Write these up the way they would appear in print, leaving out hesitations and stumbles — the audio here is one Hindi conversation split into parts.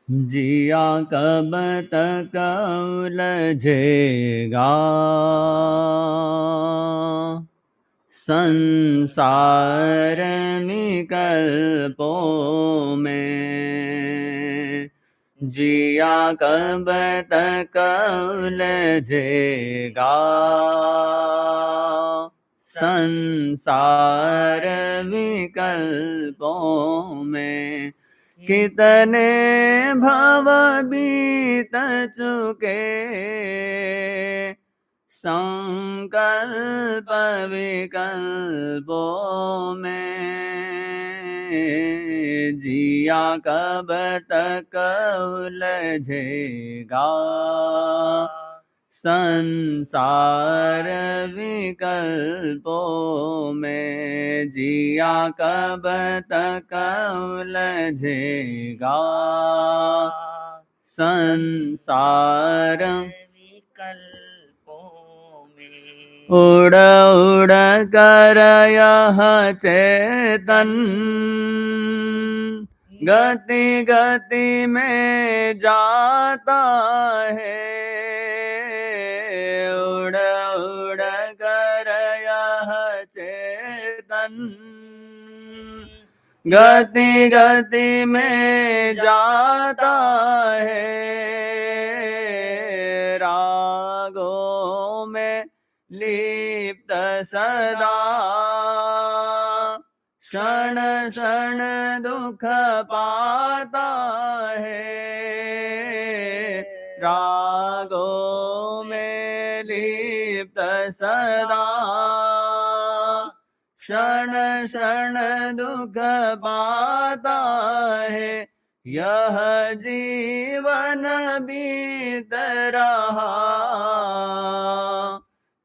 जिया कब तक उलझेगा संसार विकल्पों में। जिया कब तक उलझेगा संसार विकल्पों में। कितने भव बीत चुके संकल्प विकल्पों में। जिया कब तक उलझेगा संसार विकल्पों में। जिया कब तक उलझेगा संसार विकल्पों में। उड़ उड़ कर यह चेतन गति गति में जाता है। उड़ उड़ कर यह चेतन गति गति में जाता है। रागों में लिप्त सदा क्षण क्षण दुख पाता है। रागों में लिप्त सदा क्षण क्षण दुख पाता है। यह जीवन बीत रहा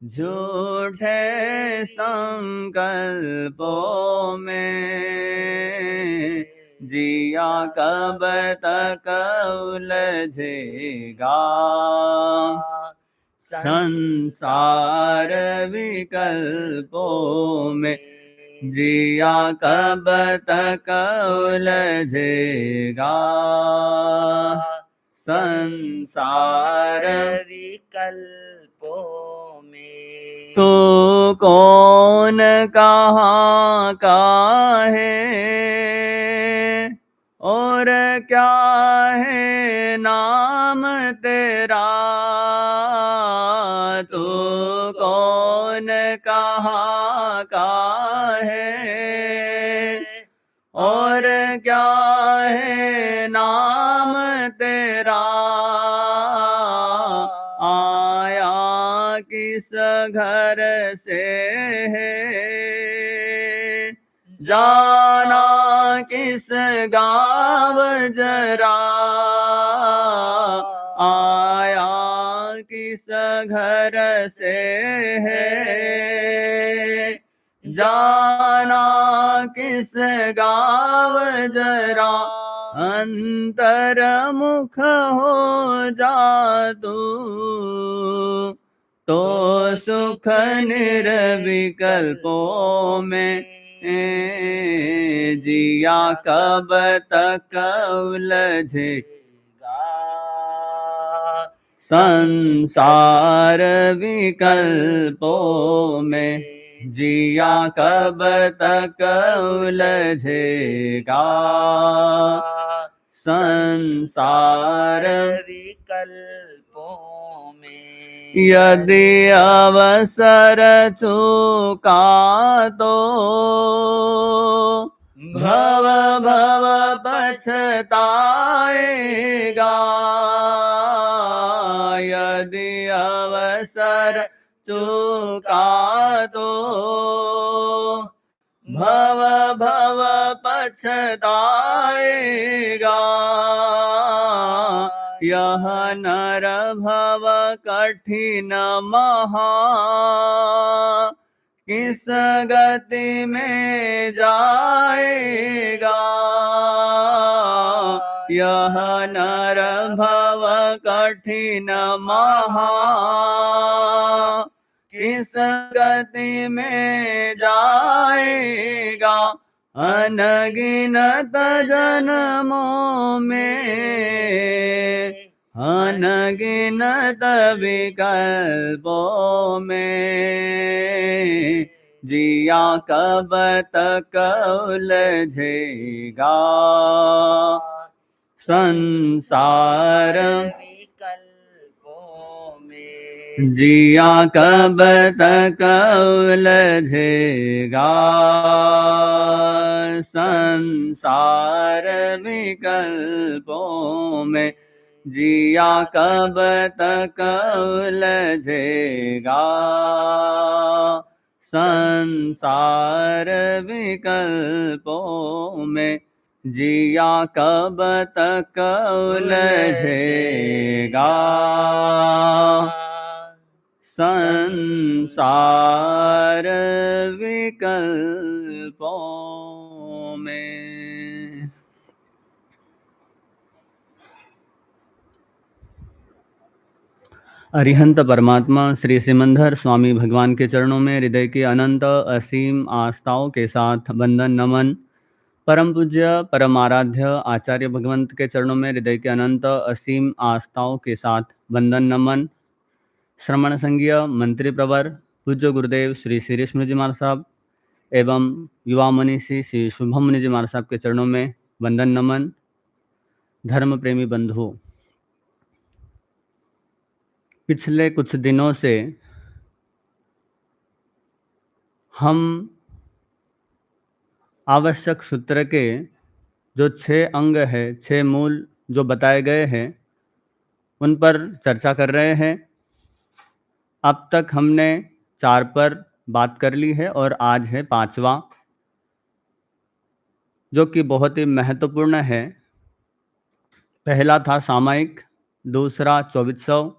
झूठे संकल्पों में। जिया कब तक उलझेगा संसार विकल्पों में। जिया कब तक उलझेगा संसार विकल्पों में। तू कौन कहाँ का है और क्या है नाम तेरा। तू कौन कहाँ का है और क्या है नाम तेरा। आया किस घर से है जाना किस गाँव जरा। आया किस घर से है जाना किस गाँव जरा। अंतर्मुख हो जा तू तो सुख निर्विकल्पों में। जिया कब तक उलझेगा संसार विकल्पों में। जिया कब तक उलझेगा संसार विकल्पों में। यदि अवसर चूका तो भव भव पछताएगा। यदि अवसर चूका तो भव भव पछताएगा। यह नर भव कठिन महा किस गति में जाएगा। यह नर भव कठिन महा किस गति में जाएगा। अनगिनत जन्मों में, अनगिनत विकल्पों में, जिया कब तक उलझेगा संसार विकल्पों में, जिया कब तक उलझेगा संसार विकल्पों में, जिया कब तक उलझेगा संसार विकल्पों में, जिया कब तक उलझेगा संसार विकल्पों में। अरिहंत परमात्मा श्री सिमंदर स्वामी भगवान के चरणों में हृदय की अनंत असीम आस्थाओं के साथ वंदन नमन। परम पूज्य परम आराध्य आचार्य भगवंत के चरणों में हृदय के अनंत असीम आस्थाओं के साथ वंदन नमन। श्रमण संघीय मंत्री प्रवर पूज्य गुरुदेव श्री शिरीष मुनि जी महाराज साहब एवं युवा मनीषी श्री शुभम मुनि जी महाराज साहब के चरणों में वंदन नमन। धर्म प्रेमी बंधु, पिछले कुछ दिनों से हम आवश्यक सूत्र के जो 6 अंग है, 6 मूल जो बताए गए हैं, उन पर चर्चा कर रहे हैं। अब तक हमने 4 पर बात कर ली है और आज है 5वां, जो कि बहुत ही महत्वपूर्ण है। पहला था सामायिक, दूसरा 2400,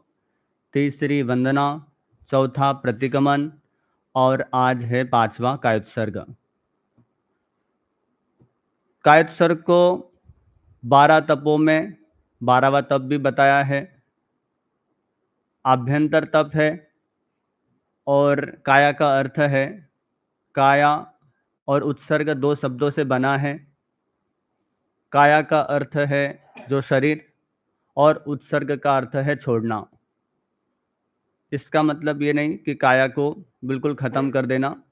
तीसरी वंदना, चौथा प्रतिगमन और आज है 5वां कायोत्सर्ग। कायोत्सर्ग को 12 तपों में 12वां तप भी बताया है। आभ्यंतर तप है और काया का अर्थ है, काया और उत्सर्ग 2 शब्दों से बना है। काया का अर्थ है जो शरीर और उत्सर्ग का अर्थ है छोड़ना। इसका मतलब ये नहीं कि काया को बिल्कुल खत्म कर देना।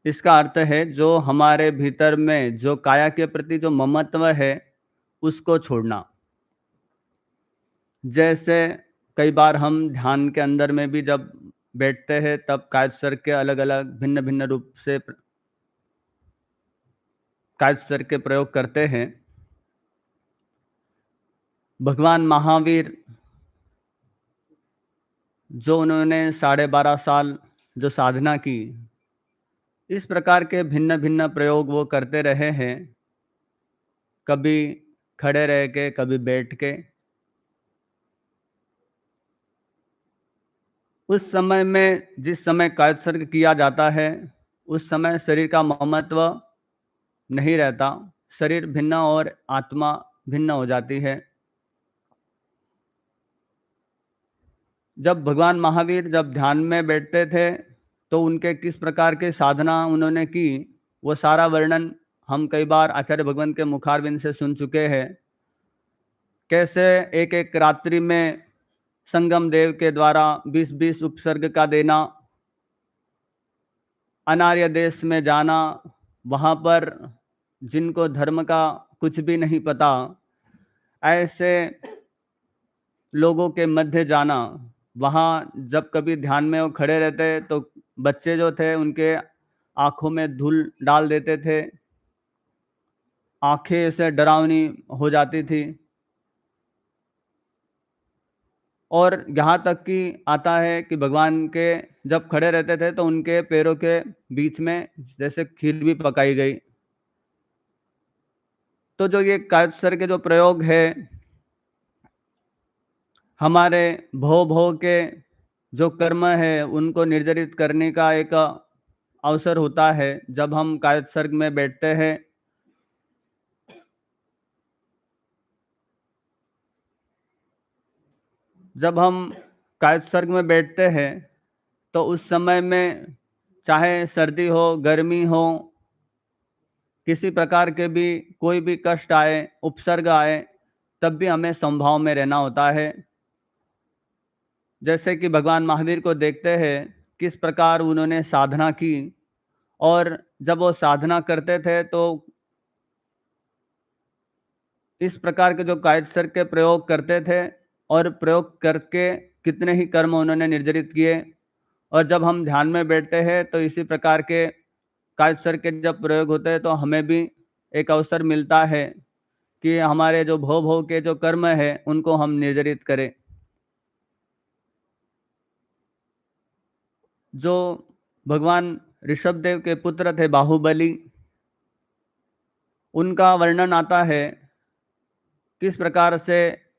इसका अर्थ है जो हमारे भीतर में जो काया के प्रति जो ममत्व है उसको छोड़ना। जैसे कई बार हम ध्यान के अंदर में भी जब बैठते हैं तब कायोत्सर्ग के अलग अलग भिन्न भिन्न रूप से कायोत्सर्ग के प्रयोग करते हैं। भगवान महावीर जो उन्होंने 12.5 साल जो साधना की, इस प्रकार के भिन्न भिन्न प्रयोग वो करते रहे हैं, कभी खड़े रह के, कभी बैठ के। उस समय में जिस समय कायोत्सर्ग किया जाता है उस समय शरीर का ममत्व नहीं रहता, शरीर भिन्न और आत्मा भिन्न हो जाती है। जब भगवान महावीर जब ध्यान में बैठते थे तो उनके किस प्रकार के साधना उन्होंने की, वो सारा वर्णन हम कई बार आचार्य भगवान के मुखारविंद से सुन चुके हैं। कैसे एक एक रात्रि में संगम देव के द्वारा 20-20 उपसर्ग का देना, अनार्य देश में जाना, वहाँ पर जिनको धर्म का कुछ भी नहीं पता, ऐसे लोगों के मध्य जाना। वहाँ जब कभी ध्यान में वो खड़े रहते तो बच्चे जो थे उनके आँखों में धूल डाल देते थे, आँखें ऐसे डरावनी हो जाती थी। और यहाँ तक कि आता है कि भगवान के जब खड़े रहते थे तो उनके पैरों के बीच में जैसे खीर भी पकाई गई। तो जो ये कायोत्सर्ग के जो प्रयोग है, हमारे भव भव के जो कर्म है उनको निर्जरित करने का एक अवसर होता है जब हम कायोत्सर्ग में बैठते हैं। जब हम कायोत्सर्ग में बैठते हैं तो उस समय में चाहे सर्दी हो, गर्मी हो, किसी प्रकार के भी कोई भी कष्ट आए, उपसर्ग आए, तब भी हमें समभाव में रहना होता है। जैसे कि भगवान महावीर को देखते हैं, किस प्रकार उन्होंने साधना की और जब वो साधना करते थे तो इस प्रकार के जो कायस्वर के प्रयोग करते थे और प्रयोग करके कितने ही कर्म उन्होंने निर्जरित किए। और जब हम ध्यान में बैठते हैं तो इसी प्रकार के कायस्वर के जब प्रयोग होते हैं तो हमें भी एक अवसर मिलता है कि हमारे जो भव भव के जो कर्म है उनको हम निर्जरित करें। जो भगवान ऋषभदेव के पुत्र थे बाहुबली, उनका वर्णन आता है किस प्रकार से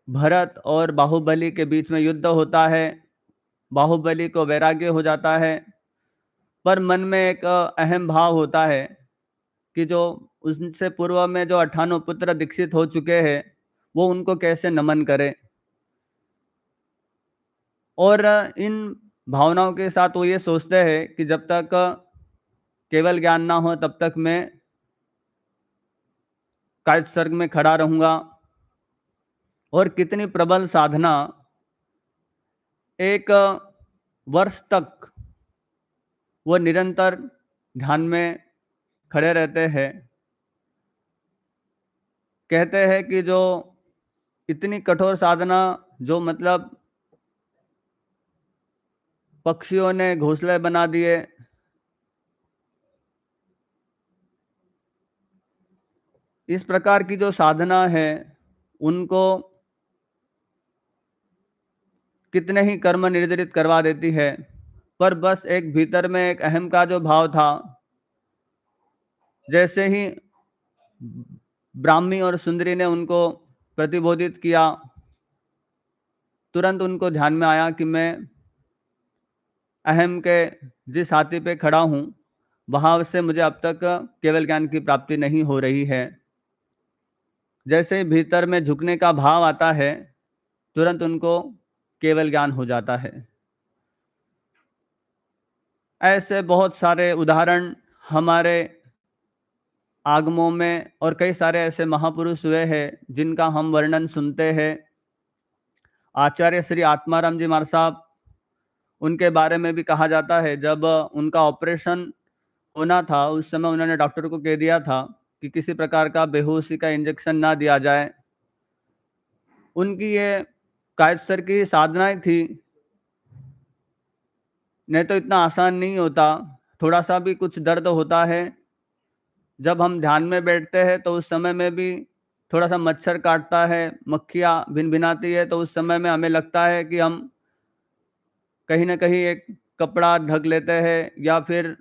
भरत और बाहुबली के बीच में युद्ध होता है। बाहुबली को वैराग्य हो जाता है, पर मन में एक अहम भाव होता है कि जो उससे पूर्व में जो 98 पुत्र दीक्षित हो चुके हैं, वो उनको कैसे नमन करे। और इन भावनाओं के साथ वो ये सोचते हैं कि जब तक केवल ज्ञान ना हो तब तक मैं कायस्थ सर्ग में खड़ा रहूँगा। और कितनी प्रबल साधना, एक वर्ष तक वो निरंतर ध्यान में खड़े रहते हैं। कहते हैं कि जो इतनी कठोर साधना, जो मतलब पक्षियों ने घोंसले बना दिए, इस प्रकार की जो साधना है, उनको कितने ही कर्म निर्धारित करवा देती है। पर बस एक भीतर में एक अहम का जो भाव था, जैसे ही ब्राह्मी और सुंदरी ने उनको प्रतिबोधित किया, तुरंत उनको ध्यान में आया कि मैं अहम के जिस हाथी पे खड़ा हूँ, वहाँ से मुझे अब तक केवल ज्ञान की प्राप्ति नहीं हो रही है। जैसे ही भीतर में झुकने का भाव आता है, तुरंत उनको केवल ज्ञान हो जाता है। ऐसे बहुत सारे उदाहरण हमारे आगमों में और कई सारे ऐसे महापुरुष हुए हैं जिनका हम वर्णन सुनते हैं। आचार्य श्री आत्माराम जी महाराज साहब, उनके बारे में भी कहा जाता है, जब उनका ऑपरेशन होना था उस समय उन्होंने डॉक्टर को कह दिया था कि किसी प्रकार का बेहोशी का इंजेक्शन ना दिया जाए। उनकी ये कायस्वर की साधनाएं थी, नहीं तो इतना आसान नहीं होता। थोड़ा सा भी कुछ दर्द होता है, जब हम ध्यान में बैठते हैं तो उस समय में भी थोड़ा सा मच्छर काटता है, मक्खियाँ भिनभिनाती है, तो उस समय में हमें लगता है कि हम कहीं न कहीं एक कपड़ा ढक लेते हैं या फिर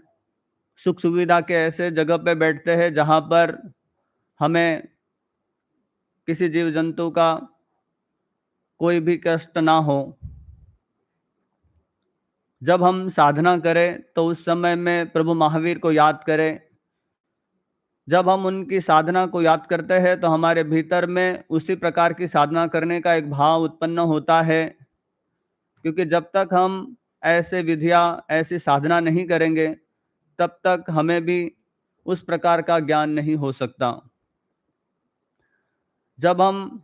सुख सुविधा के ऐसे जगह पे बैठते हैं जहाँ पर हमें किसी जीव जंतु का कोई भी कष्ट ना हो। जब हम साधना करें तो उस समय में प्रभु महावीर को याद करें। जब हम उनकी साधना को याद करते हैं तो हमारे भीतर में उसी प्रकार की साधना करने का एक भाव उत्पन्न होता है। क्योंकि जब तक हम ऐसे विधियाँ, ऐसी साधना नहीं करेंगे, तब तक हमें भी उस प्रकार का ज्ञान नहीं हो सकता। जब हम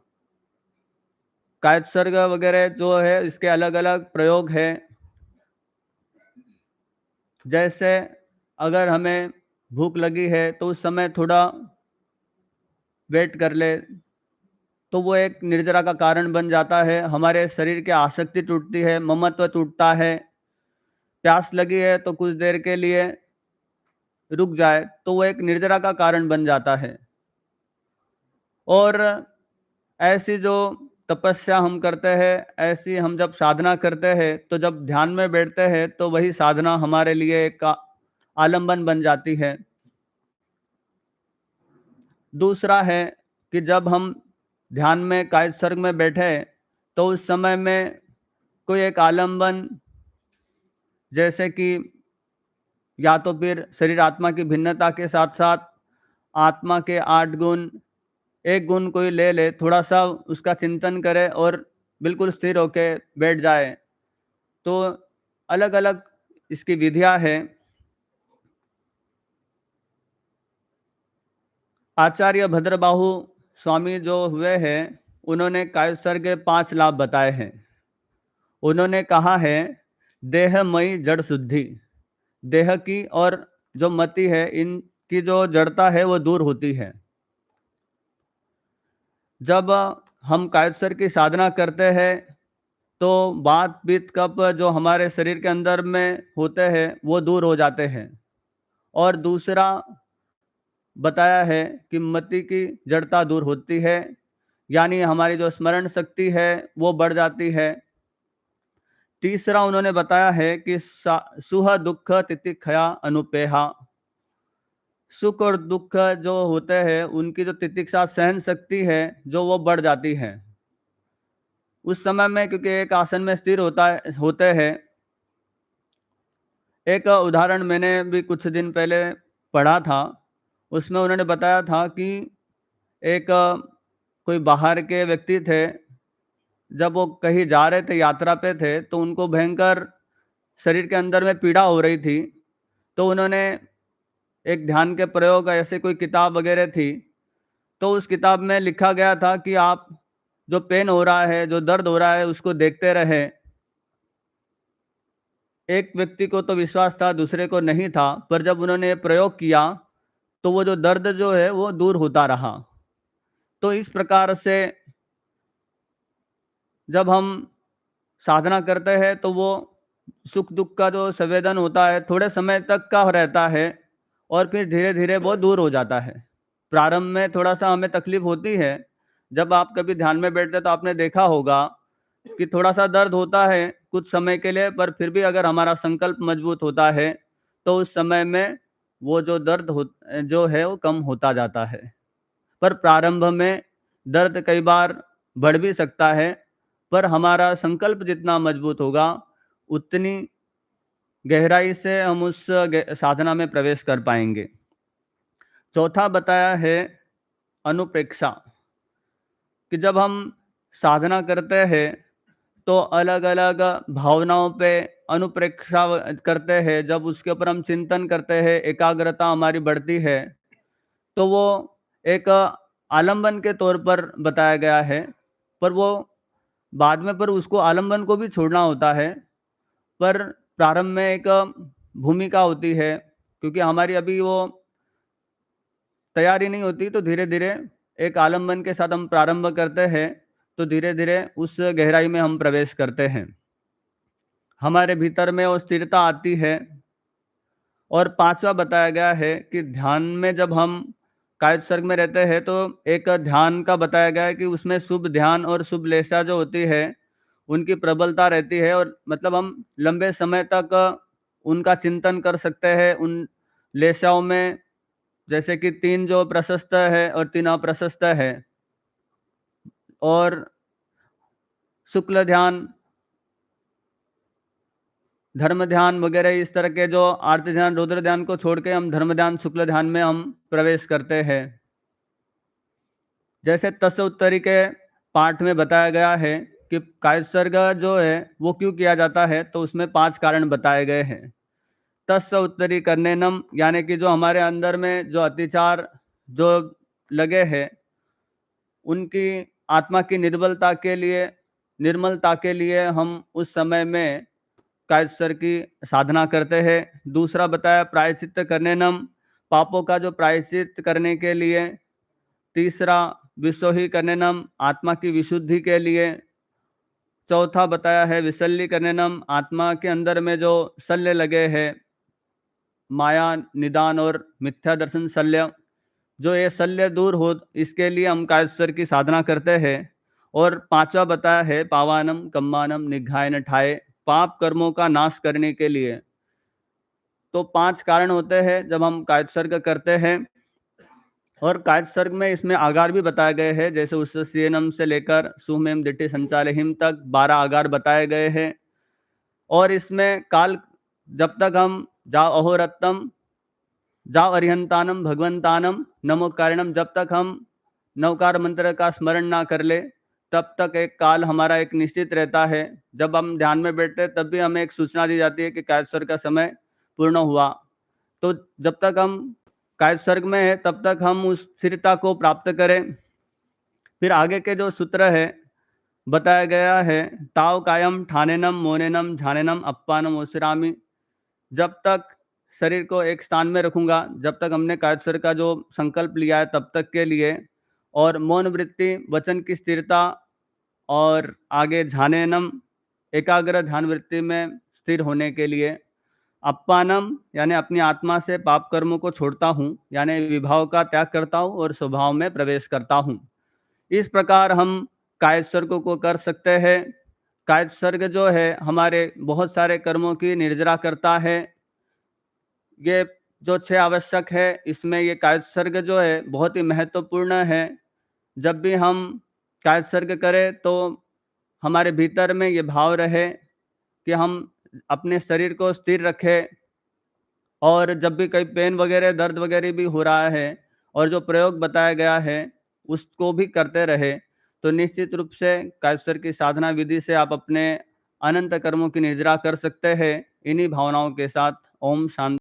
कायस्वर्ग वगैरह जो है इसके अलग-अलग प्रयोग हैं। जैसे अगर हमें भूख लगी है तो उस समय थोड़ा वेट कर ले, तो वो एक निर्जरा का कारण बन जाता है। हमारे शरीर की आसक्ति टूटती है, ममत्व टूटता है। प्यास लगी है तो कुछ देर के लिए रुक जाए, तो वो एक निर्जरा का कारण बन जाता है। और ऐसी जो तपस्या हम करते हैं, ऐसी हम जब साधना करते हैं, तो जब ध्यान में बैठते हैं, तो वही साधना हमारे लिए एक आलंबन बन जाती है। दूसरा है कि जब हम ध्यान में कायस्वर्ग में बैठे, तो उस समय में कोई एक आलंबन, जैसे कि या तो फिर शरीर आत्मा की भिन्नता के साथ-साथ आत्मा के 8 गुण, एक गुण कोई ले ले, थोड़ा-सा उसका चिंतन करे और बिल्कुल स्थिर होके बैठ जाए। तो अलग-अलग इसकी विधियाँ हैं। आचार्य भद्रबाहु स्वामी जो हुए हैं, उन्होंने कायस्वर के 5 लाभ बताए हैं। उन्होंने कहा है, देहमयी जड़ शुद्धि, देह की और जो मति है, इनकी जो जड़ता है वो दूर होती है। जब हम कायस्वर की साधना करते हैं, तो वात पित्त कफ जो हमारे शरीर के अंदर में होते हैं वो दूर हो जाते हैं। और दूसरा बताया है कि मति की जड़ता दूर होती है, यानी हमारी जो स्मरण शक्ति है वो बढ़ जाती है। तीसरा उन्होंने बताया है कि सुह दुख तितिक्षया अनुपेहा, सुख और दुख जो होते हैं उनकी जो तितिक्षा सहन शक्ति है जो वो बढ़ जाती है। उस समय में क्योंकि एक आसन में स्थिर होते हैं। एक उदाहरण मैंने भी कुछ दिन पहले पढ़ा था, उसमें उन्होंने बताया था कि एक कोई बाहर के व्यक्ति थे, जब वो कहीं जा रहे थे, यात्रा पे थे, तो उनको भयंकर शरीर के अंदर में पीड़ा हो रही थी। तो उन्होंने एक ध्यान के प्रयोग ऐसे कोई किताब वगैरह थी, तो उस किताब में लिखा गया था कि आप जो पेन हो रहा है, जो दर्द हो रहा है, उसको देखते रहें। एक व्यक्ति को तो विश्वास था, दूसरे को नहीं था, पर जब उन्होंने प्रयोग किया, तो वो जो दर्द जो है, वो दूर होता रहा। तो इस प्रकार से जब हम साधना करते हैं, तो वो सुख-दुःख का जो संवेदन होता है, थोड़े समय तक का रहता है और फिर धीरे-धीरे वो दूर हो जाता है। प्रारंभ में थोड़ा-सा हमें तकलीफ होती है। जब आप कभी ध्यान में बैठते हैं, तो आपने देखा होगा कि थोड़ा-सा दर्द होता है कुछ समय के लिए, पर फिर भी अगर हमारा संकल्प मजबूत होता है, तो उस समय में वो जो दर्द जो है वो कम होता जाता है। पर प्रारंभ में दर्द कई बार बढ़ भी सकता है, पर हमारा संकल्प जितना मजबूत होगा, उतनी गहराई से हम उस साधना में प्रवेश कर पाएँगे। चौथा बताया है अनुप्रेक्षा, कि जब हम साधना करते हैं, तो अलग-अलग भावनाओं पे अनुप्रेक्षा करते हैं। जब उसके ऊपर हम चिंतन करते हैं, एकाग्रता हमारी बढ़ती है, तो वो एक आलंबन के तौर पर बताया गया है। पर वो बाद में पर उसको आलंबन को भी छोड़ना होता है। पर प्रारंभ में एक भूमिका होती है, क्योंकि हमारी अभी वो तैयारी नहीं होती, तो धीरे-धीरे एक आलंबन के साथ हम प्रारंभ करते हैं, तो धीरे-धीरे उस गहराई में हम प्रवेश करते हैं। हमारे भीतर में वो स्थिरता आती है। और पाँचवा बताया गया है कि ध्यान में जब हम कायस्वर्ग में रहते हैं, तो एक ध्यान का बताया गया है कि उसमें शुभ ध्यान और शुभ लेशा जो होती है, उनकी प्रबलता रहती है, और मतलब हम लंबे समय तक उनका चिंतन कर सकते हैं। उन लेशाओं में जैसे कि 3 जो प्रशस्त है और 3 अप्रशस्त है, और शुक्ल ध्यान, धर्म ध्यान वगैरह इस तरह के जो आर्त ध्यान, रुद्र ध्यान को छोड़ के हम धर्म ध्यान, शुक्ल ध्यान में हम प्रवेश करते हैं। जैसे तस्य उत्तरी के पाठ में बताया गया है कि कायस्वर्ग जो है वो क्यों किया जाता है, तो उसमें 5 कारण बताए गए हैं। तस्य उत्तरी करनेनम, यानी कि जो हमारे अंदर में जो अतिचार जो लगे हैं, उनकी आत्मा की निर्मलता के लिए हम उस समय में कायस्वर की साधना करते हैं। दूसरा बताया प्रायश्चित्त करनेनम, पापों का जो प्रायश्चित करने के लिए। तीसरा विसोही करनेनम, आत्मा की विशुद्धि के लिए। चौथा बताया है विसल्लीकरणम, आत्मा के अंदर में जो शल्य लगे हैं, माया निदान और मिथ्या दर्शन शल्य, जो ये शल्य दूर हो, इसके लिए हम कायस्वर की साधना करते हैं। और पांचवा बताया है पावानम कम्मानम निघायन ठाए, पाप कर्मों का नाश करने के लिए। तो 5 कारण होते हैं जब हम कायस्वर्ग करते हैं। और कायस्वर्ग में इसमें आगार भी बताए गए हैं, जैसे उस्सस्येनम से लेकर सुमेम दिट्टि संचालहिम तक 12 आगार बताए गए हैं। और इसमें काल, जब तक हम जाओ अहोरत्तम, जाओ अरिहंतानम भगवंतानम नमो कारणम, जब तक हम नवकार मंत्र का स्मरण ना कर ले, तब तक एक काल हमारा एक निश्चित रहता है। जब हम ध्यान में बैठते हैं, तब भी हमें एक सूचना दी जाती है कि कायस्वर का समय पूर्ण हुआ। तो जब तक हम कायस्थ सर्ग में है तब तक हम उस स्थिरता को प्राप्त करें। फिर आगे के जो सूत्र है बताया गया है, ताव कायम ठानेनम मोनेनम झानेनम अप्पानम ओसरामी। जब तक शरीर को एक स्थान में रखूंगा, जब तक हमने कायस्थ का जो संकल्प लिया है तब तक के लिए, और मौन वृत्ति वचन की स्थिरता, और आगे झानेनम एकाग्र ध्यान वृत्ति में स्थिर होने के लिए, अप्पानम यानी अपनी आत्मा से पाप कर्मों को छोड़ता हूँ, यानी विभाव का त्याग करता हूँ और स्वभाव में प्रवेश करता हूँ। इस प्रकार हम कायस्थ सर्ग को कर सकते हैं। कायस्थ सर्ग जो है हमारे बहुत सारे कर्मों की निर्जरा करता है। ये जो 6 आवश्यक है, इसमें ये कायस्थ सर्ग जो है बहुत ही महत्वपूर्ण है। जब भी हम कायस्थ सर्ग करें तो हमारे भीतर में ये भाव रहे कि हम अपने शरीर को स्थिर रखें, और जब भी कहीं पेन वगैरह, दर्द वगैरह भी हो रहा है और जो प्रयोग बताया गया है उसको भी करते रहे, तो निश्चित रूप से कायस्थ सर्ग की साधना विधि से आप अपने अनंत कर्मों की निर्जरा कर सकते हैं। इन्हीं भावनाओं के साथ ओम शांति।